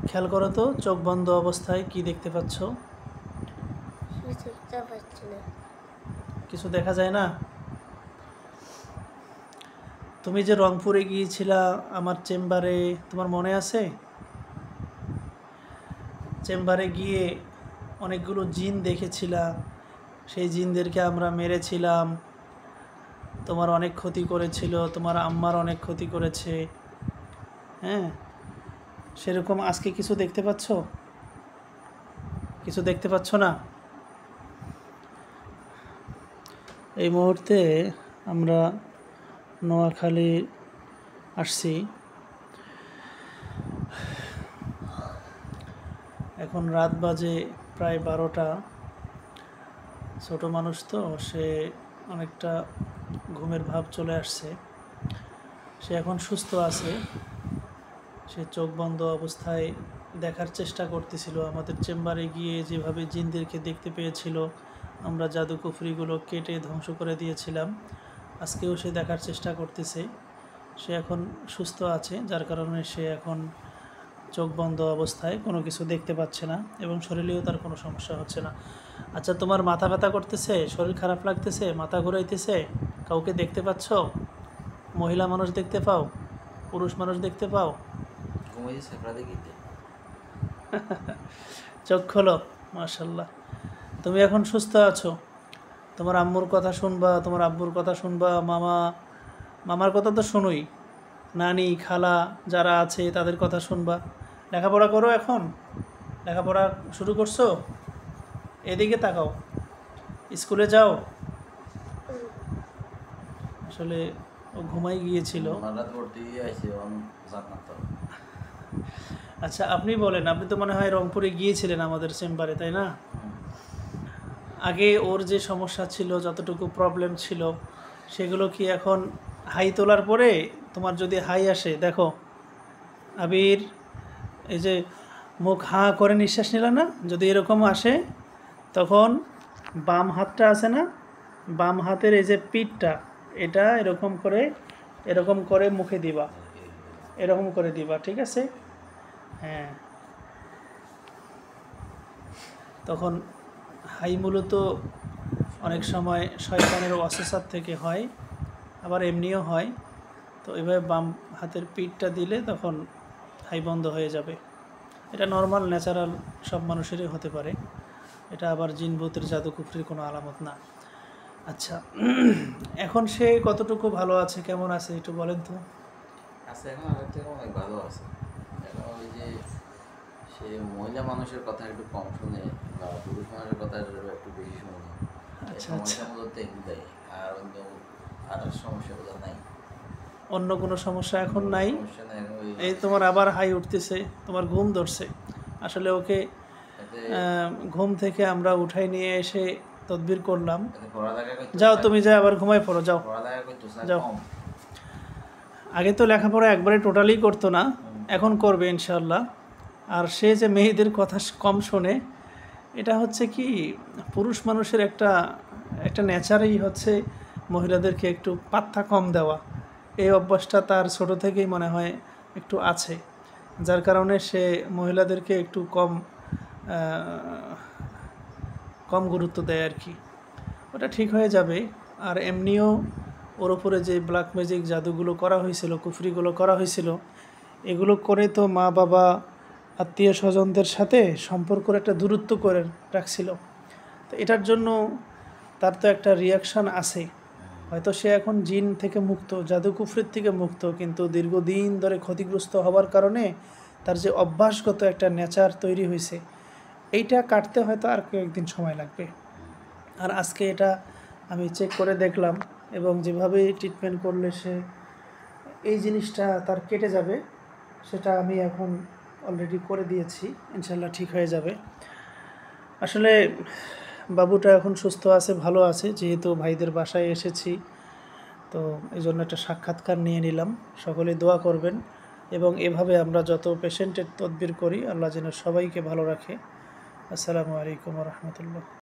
খেয়াল করো তো, চোখ বন্ধ অবস্থায় কি দেখতে পাচ্ছ? কিছু দেখা যায় না? তুমি যে রংপুরে গিয়েছিলা আমার চেম্বারে, তোমার মনে আছে? চেম্বারে গিয়ে অনেকগুলো জিন দেখেছিলা, সেই জিনদেরকে আমরা মেরেছিলাম, তোমার অনেক ক্ষতি করেছিল, তোমার আম্মার অনেক ক্ষতি করেছে। হ্যাঁ, সেরকম আজকে কিছু দেখতে পাচ্ছ? কিছু দেখতে পাচ্ছ না? এই মুহূর্তে আমরা নোয়াখালী আসছি। এখন রাত বাজে প্রায় 12টা। ছোট মানুষ তো, সে অনেকটা ঘুমের ভাব চলে আসছে। সে এখন সুস্থ আছে। সে চোখ বন্ধ অবস্থায় দেখার চেষ্টা করতেছিল আমাদের চেম্বারে গিয়ে, যেভাবে জিনদেরকে দেখতে পেয়েছিল, আমরা জাদু কুফরিগুলো কেটে ধ্বংস করে দিয়েছিলাম। আজকেও সে দেখার চেষ্টা করতেছে। সে এখন সুস্থ আছে, যার কারণে সে এখন চোখ বন্ধ অবস্থায় কোনো কিছু দেখতে পাচ্ছে না এবং শরীরেও তার কোনো সমস্যা হচ্ছে না। আচ্ছা, তোমার মাথা ব্যথা করতেছে, শরীর খারাপ লাগতেছে, মাথা ঘুরাইতেছে, কাউকে দেখতে পাচ্ছ? মহিলা মানুষ দেখতে পাও? পুরুষ মানুষ দেখতে পাও? চোখ খোলো। মাশাল্লাহ, তুমি এখন সুস্থ আছো। তোমার আম্মুর কথা শুনবা, তোমার আব্বুর কথা শুনবা, মামার কথা তো শুনোই, নানি খালা যারা আছে তাদের কথা শুনবা। লেখাপড়া করো, এখন লেখাপড়া শুরু করছো? এদিকে তাকাও, স্কুলে যাও? আসলে ও ঘুমাই গিয়েছিল। আচ্ছা, আপনি বলেন, আপনি তো মনে হয় রংপুরে গিয়েছিলেন আমাদের চেম্বারে, তাই না? আগে ওর যে সমস্যা ছিল, যতটুকু প্রবলেম ছিল, সেগুলো কি এখন হাই তোলার পরে তোমার যদি হাই আসে, দেখো আবির, এই যে মুখ হাঁ করে নিঃশ্বাস নিলে না, যদি এরকম আসে, তখন বাম হাতটা আছে না, বাম হাতের এই যে পিঠটা, এটা এরকম করে মুখে দিবা, এরকম করে দিবা, ঠিক আছে? হ্যাঁ, তখন হাই মূলত অনেক সময় শয়তানের ওয়াসওয়াসা থেকে হয়, আবার এমনিও হয়। তো এভাবে বাম হাতের পিঠটা দিলে তখন হাই বন্ধ হয়ে যাবে। এটা নর্মাল ন্যাচারাল, সব মানুষেরই হতে পারে। এটা আবার জিন ভূতের জাদু কুফরির কোনো আলামত না। আচ্ছা, এখন সে কতটুকু ভালো আছে, কেমন আছে একটু বলেন তো? আছে, এখন আগের থেকে অনেক ভালো আছে। এখন ওই যে সে মহিলা মানুষের কথা একটু কম শুনে, বা পুরুষ মানুষের কথা একটু বেশি শুনে। আচ্ছা, সমস্যা মূলত এগুলাই, আর অন্য আর সমস্যাগুলো নাই। অন্য কোনো সমস্যা এখন নাই? সমস্যা নাই। এই তোমার আবার হাই উঠতেছে, তোমার ঘুম ধরছে। আসলে ওকে ঘুম থেকে আমরা উঠাই নিয়ে এসে তদবির করলাম। যাও, তুমি যাও, আবার ঘুমাই পড়ো, যাও যাও। আগে তো লেখাপড়া একবারে টোটালি করতো না, এখন করবে ইনশাল্লাহ। আর সে যে মেয়েদের কথা কম শোনে, এটা হচ্ছে কি, পুরুষ মানুষের একটা নেচারই হচ্ছে মহিলাদেরকে একটু পাত্তা কম দেওয়া। এই অভ্যাসটা তার ছোট থেকেই মনে হয় একটু আছে, যার কারণে সে মহিলাদেরকে একটু কম গুরুত্ব দেয় আর কি। ওটা ঠিক হয়ে যাবে। আর এমনিও ওর ওপরে যে ব্ল্যাক ম্যাজিক জাদুগুলো করা হয়েছিল, কুফরিগুলো করা হয়েছিল, এগুলো করে তো মা বাবা আত্মীয় স্বজনদের সাথে সম্পর্কের একটা দূরত্ব করে রাখছিল। তো এটার জন্য তার তো একটা রিয়াকশান আছে। হয়তো সে এখন জিন থেকে মুক্ত, জাদু কুফরির থেকে মুক্ত, কিন্তু দীর্ঘদিন ধরে ক্ষতিগ্রস্ত হওয়ার কারণে তার যে অভ্যাসগত একটা নেচার তৈরি হয়েছে, এইটা কাটতে হয়তো আর কয়েকদিন সময় লাগবে। আর আজকে এটা আমি চেক করে দেখলাম, এবং যেভাবে ট্রিটমেন্ট করলে সে এই জিনিসটা তার কেটে যাবে, সেটা আমি এখন অলরেডি করে দিয়েছি। ইনশাল্লাহ ঠিক হয়ে যাবে। আসলে বাবুটা এখন সুস্থ আছে, ভালো আছে। যেহেতু ভাইদের বাসায় এসেছি, তো এই জন্য একটা সাক্ষাৎকার নিয়ে নিলাম। সকলে দোয়া করবেন, এবং এভাবে আমরা যত পেশেন্টের তদবির করি, আল্লাহ যেন সবাইকে ভালো রাখে। আসসালামু আলাইকুম ওয়া রাহমাতুল্লাহ।